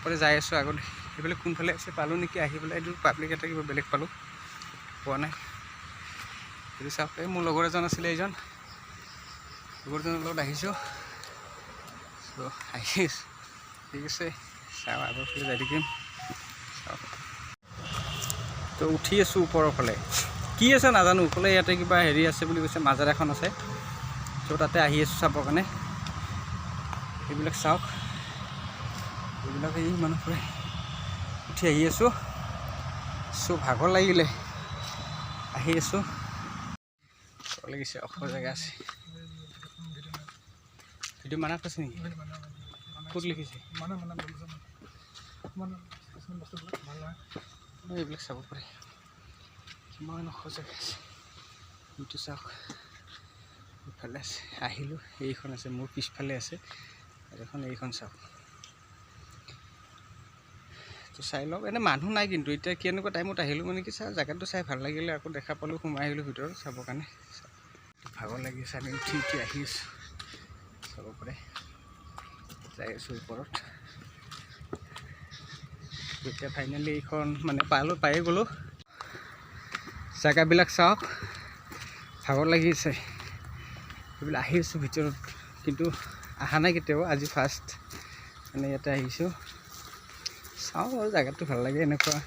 পৰে যাই আছোঁ আগত এইফালে কোনফালে আছে পালোঁ নেকি আহি পেলাই এইটো পাব্লিক এটা কিবা বেলেগ পালোঁ পোৱা নাই এইটো চাওক এই মোৰ লগৰ এজন আছিলে এইজন লগৰজনৰ লগত আহিছোঁ চ' আহি ঠিক আছে চাওঁ আগৰ ফালে যাই থাকিম চাওক তো উঠি আছোঁ ওপৰৰ ফালে কি আছে নাজানো ক'লে ইয়াতে কিবা হেৰি আছে বুলি কৈছে মাজাৰ এখন আছে চ' তাতে আহি আছোঁ চাবৰ কাৰণে এইবিলাক চাওক এইবিলাক এই মানুহবোৰে উঠি আহি আছোঁ চ' ভাগৰ লাগিলে আহি আছোঁ লাগিছে অখ জেগা আছে ভিডিঅ' মানা কৈছে নেকি ক'ত লিখিছে এইবিলাক চাব পাৰে কিমান ওখ জেগা আছে এইটো চাওক ইফালে আছে আহিলোঁ এইখন আছে মোৰ পিছফালে আছে আৰু এখন এইখন চাওক তো চাই লওক এনেই মানুহ নাই কিন্তু এতিয়া কেনেকুৱা টাইমত আহিলোঁ মানে কি চাওঁ জেগাটো চাই ভাল লাগিলে আকৌ দেখা পালোঁ সোমাই আহিলোঁ ভিতৰত চাবৰ কাৰণে ভাগৰ লাগি আছে আমি উঠি উঠি আহি আছোঁ চাব পাৰে যাই আছোঁ ওপৰত এতিয়া ফাইনেলি এইখন মানে পায়ে গ'লোঁ জেগাবিলাক চাওক ভাগৰ লাগি আছে এইবিলাক আহি আছোঁ ভিতৰত কিন্তু অহা নাই কেতিয়াও আজি ফাৰ্ষ্ট মানে ইয়াতে আহিছোঁ চাওঁ আৰু জেগাটো ভাল লাগে এনেকুৱা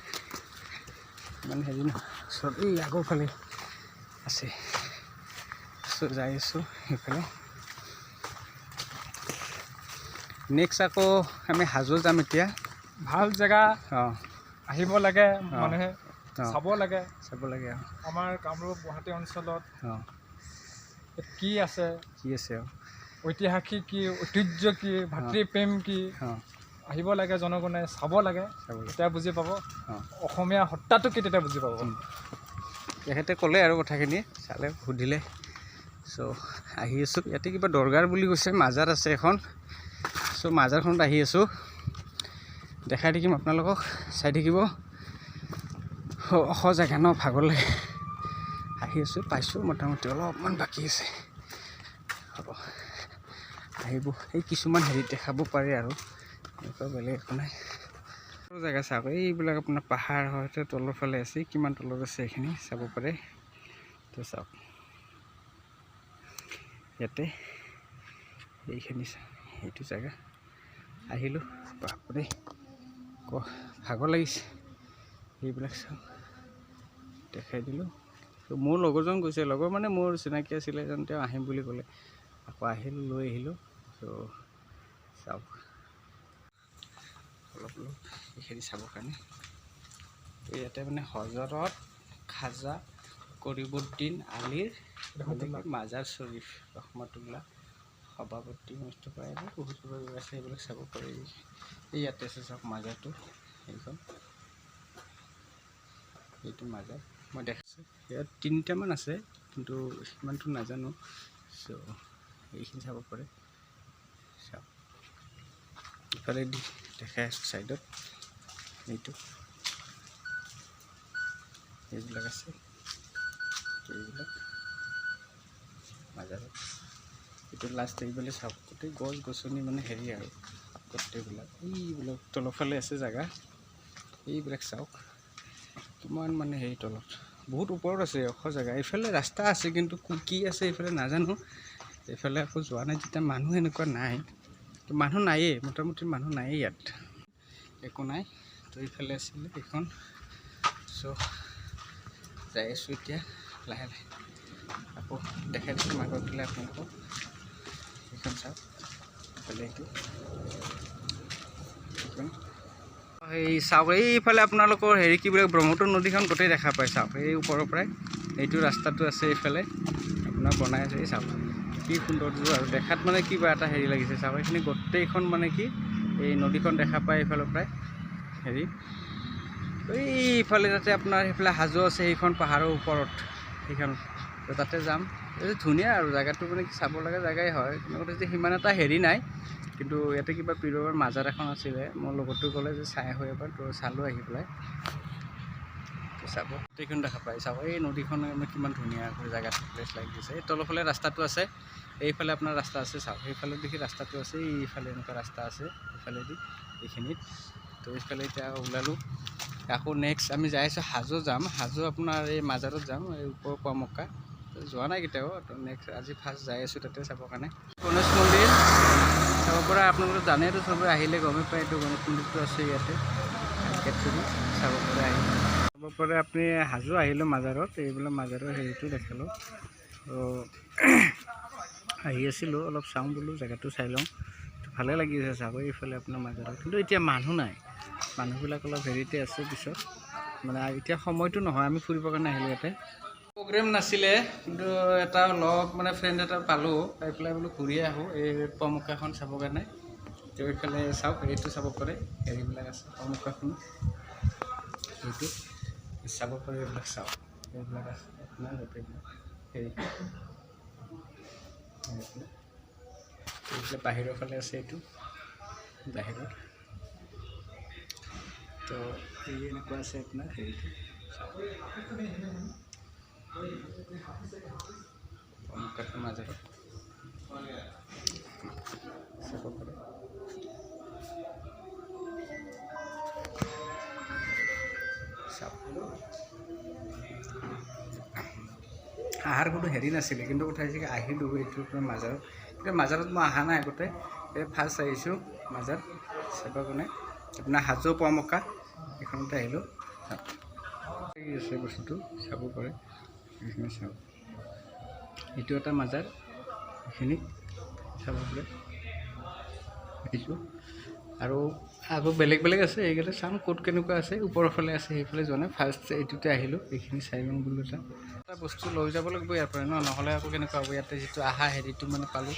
মানে হেৰি নহয় ওচৰত এই আগৰ ফালে আছে চ' যাই আছোঁ সেইফালে নেক্সট আকৌ আমি হাজো যাম এতিয়া ভাল জেগা অঁ আহিব লাগে মানুহে চাব লাগে আমাৰ কামৰূপ গুৱাহাটী অঞ্চলত অঁ কি আছে অঁ ঐতিহাসিক কি ঐতিহ্য কি ভাতৃপ্ৰেম কি অঁ আহিব লাগে জনগণে চাব লাগে তেতিয়া বুজি পাব অঁ অসমীয়া সত্তাটো কি তেতিয়া বুজি পাব তেখেতে ক'লে আৰু কথাখিনি চালে সুধিলে চ' আহি আছোঁ ইয়াতে কিবা দৰগাৰ বুলি কৈছে মাজাৰ আছে এখন চ' মাজাৰখনত আহি আছোঁ দেখাই থাকিম আপোনালোকক চাই থাকিব ওখ জেগা ন ভাগৰ লাগে আহি আছোঁ পাইছোঁ মোটামুটি অলপমান বাকী আছে হ'ব আহিব এই কিছুমান হেৰিত দেখাব পাৰে আৰু এনেকুৱা বেলেগ একো নাই জেগা চাওক এইবিলাক আপোনাৰ পাহাৰ হয়তো তলৰ ফালে আছে কিমান তলত আছে এইখিনি চাব পাৰে তো চাওক ইয়াতে এইখিনি সেইটো জেগা আহিলোঁ বাপৰে ভাগৰ লাগিছে এইবিলাক চাওক দেখাই দিলোঁ ত' মোৰ লগৰজন গৈছে লগৰ মানে মোৰ চিনাকি আছিলে এজন তেওঁ আহিম বুলি ক'লে আকৌ আহিলোঁ লৈ আহিলোঁ ত' চাওক অলপ এইখিনি চাবৰ কাৰণে ইয়াতে মানে হজৰত খাজা কৰিবুদ্দিন আলীৰ মাজাৰ শ্বৰীফ ৰহমতুল্লাহ সভাপতি মুস্তফা এইবোৰ বহুত কিবা আছে সেইবিলাক চাব পাৰি এই ইয়াতে আছে চাওক মাজাৰটো এইখন এইটো মাজাৰ মই দেখাইছোঁ ইয়াত তিনিটামান আছে কিন্তু সিমানটো নাজানো চ' এইখিনি চাব পাৰে চাওক ইফালে দেখাই আছোঁ ছাইডত এইটো এইবিলাক আছে এইবিলাক মাজাৰত এইটো লাষ্ট এইফালে চাওক গোটেই গছ গছনি মানে হেৰি আৰু গোটেইবিলাক এইবিলাক তলৰফালে আছে জেগা এইবিলাক চাওক কিমান মানে হেৰি তলত বহুত ওপৰত আছে ওখ জেগা এইফালে ৰাস্তা আছে কিন্তু কি আছে এইফালে নাজানো এইফালে আকৌ যোৱা নাই যেতিয়া মানুহ এনেকুৱা নাই মানুহ নায়েই মোটামুটি মানুহ নায়েই ইয়াত একো নাই তো এইফালে আছিলে এইখন চ' যাই আছোঁ এতিয়া লাহে লাহে আকৌ দেখাই দিছোঁ মাঘৰ দিলে আপোনালোকক এইখন চাওক এইফালে এইটো এই চাওক এইফালে আপোনালোকৰ হেৰি কি বুলি ব্ৰহ্মপুত্ৰ নদীখন গোটেই দেখা পায় চাওক এই ওপৰৰ পৰাই এইটো ৰাস্তাটো আছে এইফালে আপোনাৰ বনাই আছে এই চাওক কি সৌন্দৰ্য আৰু দেখাত মানে কিবা এটা হেৰি লাগিছে চাওক এইখিনি গোটেইখন মানে কি এই নদীখন দেখা পায় এইফালৰ পৰাই হেৰি এইফালে যাতে আপোনাৰ সেইফালে হাজো আছে সেইখন পাহাৰৰ ওপৰত সেইখন তাতে যাম এই ধুনীয়া আৰু জেগাটো মানে কি চাব লগা জেগাই হয় কিন্তু যে সিমান এটা হেৰি নাই কিন্তু ইয়াতে কিবা পীৰৰ মাজাৰ এখন আছিলে মোৰ লগতো ক'লে যে চাই হৈ এবাৰ তো চালোঁ আহি পেলাই চাব গোটেইখন দেখা পায় চাব এই নদীখন কিমান ধুনীয়া জেগাটো প্লেচ লাগি দিছে এই তলৰফালে ৰাস্তাটো আছে এইফালে আপোনাৰ ৰাস্তা আছে চাওক সেইফালে দেখি ৰাস্তাটো আছে এইফালে এনেকুৱা ৰাস্তা আছে এইফালেদি এইখিনিত তো এইফালে এতিয়া ওলালোঁ। আকৌ নেক্সট আমি যাই আছোঁ হাজো যাম। হাজো আপোনাৰ এই মাজাৰত যাম, এই ওপৰ পোৱামক্কা যোৱা নাই কেতিয়াও। তো নেক্সট আজি ফাৰ্ষ্ট যাই আছোঁ তাতে চাবৰ কাৰণে। গণেশ মন্দিৰ চাব পৰা আপোনালোকে জানেতো, চবে আহিলে গমেই পায়। এইটো গণেশ মন্দিৰটো আছে ইয়াতে, চাব পৰা চাব পাৰে আপুনি। হাজো আহিলোঁ মাজাৰত, এইবিলাক মাজাৰৰ হেৰিটো দেখালোঁ। তো আহি আছিলোঁ, অলপ চাওঁ বোলো, জেগাটো চাই লওঁ। ভালে লাগিছে চাব এইফালে আপোনাৰ মাজাৰত, কিন্তু এতিয়া মানুহ নাই। মানুহবিলাক অলপ হেৰিতে আছে পিছত, মানে এতিয়া সময়টো নহয়, আমি ফুৰিবৰ কাৰণে আহিলোঁ ইয়াতে। প্ৰগ্ৰেম নাছিলে, কিন্তু এটা লগ মানে ফ্ৰেণ্ড এটা পালোঁ, পাই পেলাই বোলো ঘূৰি আহোঁ এই পোৱামক্কাখন চাবৰ কাৰণে। তো এইফালে চাওক, এইটো চাব পাৰে, হেৰিবিলাক আছে পোৱামক্কাখন, সেইটো চাব পাৰে। এইবিলাক চাওক, এইবিলাক আছে আপোনাৰ গোটেইবিলাক হেৰি। এইফালে বাহিৰৰ ফালে আছে, এইটো বাহিৰত। তো এই এনেকুৱা আছে আপোনাৰ হেৰিটো পোৱামক্কাৰ মাজাৰত চাব পাৰে। আহাৰ কোনো হেৰি নাছিলে, কিন্তু উঠাইছে আহিলোঁ এইটো মাজাৰত। কিন্তু মাজাৰত মই অহা নাই আগতে, এই ফাৰ্ষ্ট আহিছোঁ মাজাৰ চাবৰ কাৰণে। আপোনাৰ হাজো পোৱামক্কা এইখনতে আহিলোঁ। আছে বস্তুটো চাব পাৰে, এইখিনি চাওক। এইটো এটা মাজাৰ, এইখিনি চাব পাৰে এইটো। আৰু বেলেগ বেলেগ আছে, এইকেইটা চাম ক'ত কেনেকুৱা আছে। ওপৰৰ ফালে আছে, সেইফালে যোৱা নাই। ফাৰ্ষ্ট এইটোতে আহিলোঁ, এইখিনি চাই লওঁ বোলো। এটা বস্তু লৈ যাব লাগিব ইয়াৰ পৰা নহ'লে আকৌ কেনেকুৱা হ'ব। ইয়াতে যিটো আহা হেৰিটো মানে পালোঁ,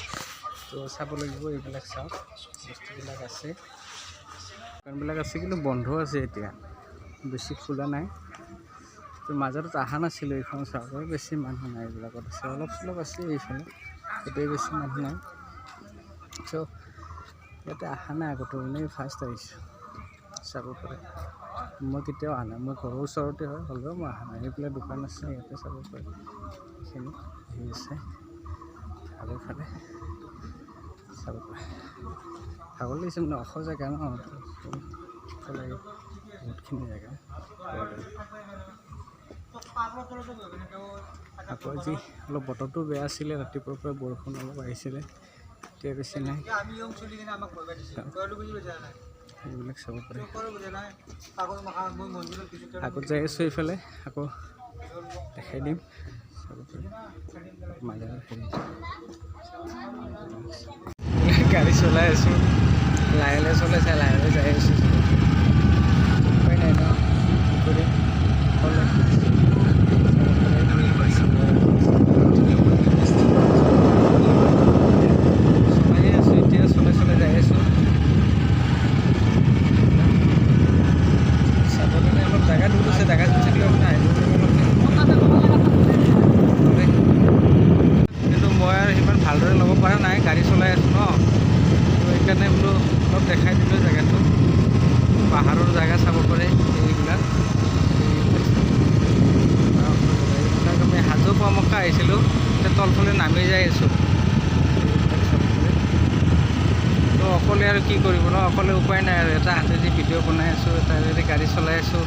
তো চাব লাগিব। এইবিলাক চাওক, বস্তুবিলাক আছে, দোকানবিলাক আছে, কিন্তু বন্ধ আছে এতিয়া, বেছি খোলা নাই। তো মাজাৰত অহা নাছিলোঁ, এইখন চাব বেছি মানুহ নাই। এইবিলাকত আছে অলপ চলপ আছে, এইফালে এতিয়া বেছি মানুহ নাই। চ' ইয়াতে অহা নাই আগতে, এনেই ফাৰ্ষ্ট আহিছোঁ চাব পাৰে। মই কেতিয়াও অহা নাই, মই ঘৰৰ ওচৰতে হয়, হ'লেও মই অহা নাই। সেইফালে দোকান আছে, ইয়াতে চাব পাৰে। এইখিনি হেৰি আছে আগৰ ফালে চাব পাৰে। ভাগৰ লাগিছে মানে, ওখ জেগা ন, লাগে বহুতখিনি জেগা। আকৌ আজি অলপ বতৰটো বেয়া আছিলে, ৰাতিপুৱাৰ পৰা বৰষুণ অলপ আহিছিলে, এতিয়া বেছি নাই। এইবিলাক চাব পাৰে। আগত যাই আছোঁ এইফালে, আকৌ দেখাই দিম চাব পাৰে। মাজাৰ গাড়ী চলাই আছোঁ, লাহে লাহে চলাইছে, লাহে লাহে যাই আছোঁ। উপায় নাই ন, কৰি চলাই আছোঁ, এতিয়া চলাই চলাই যাই আছোঁ। চাব কাৰণে অলপ জেগা দূৰ আছে, জেগা থাকিলে আপোনাৰ কিন্তু মই আৰু সিমান ভালদৰে ল'ব পৰা নাই, গাড়ী চলাই আছোঁ ন। তো সেইকাৰণে বোলো অলপ দেখাই দিলোঁ জেগাটো। পাহাৰৰ জেগা চাব পাৰে এইবিলাক। আমি হাজো পোৱামক্কা আহিছিলোঁ, এতিয়া তলফালে নামি যাই আছোঁ। তো অকলে আৰু কি কৰিব ন, অকলে উপায় নাই আৰু। এটা হাতেদি ভিডিঅ' বনাই আছোঁ, এটা হাতেদি গাড়ী চলাই আছোঁ।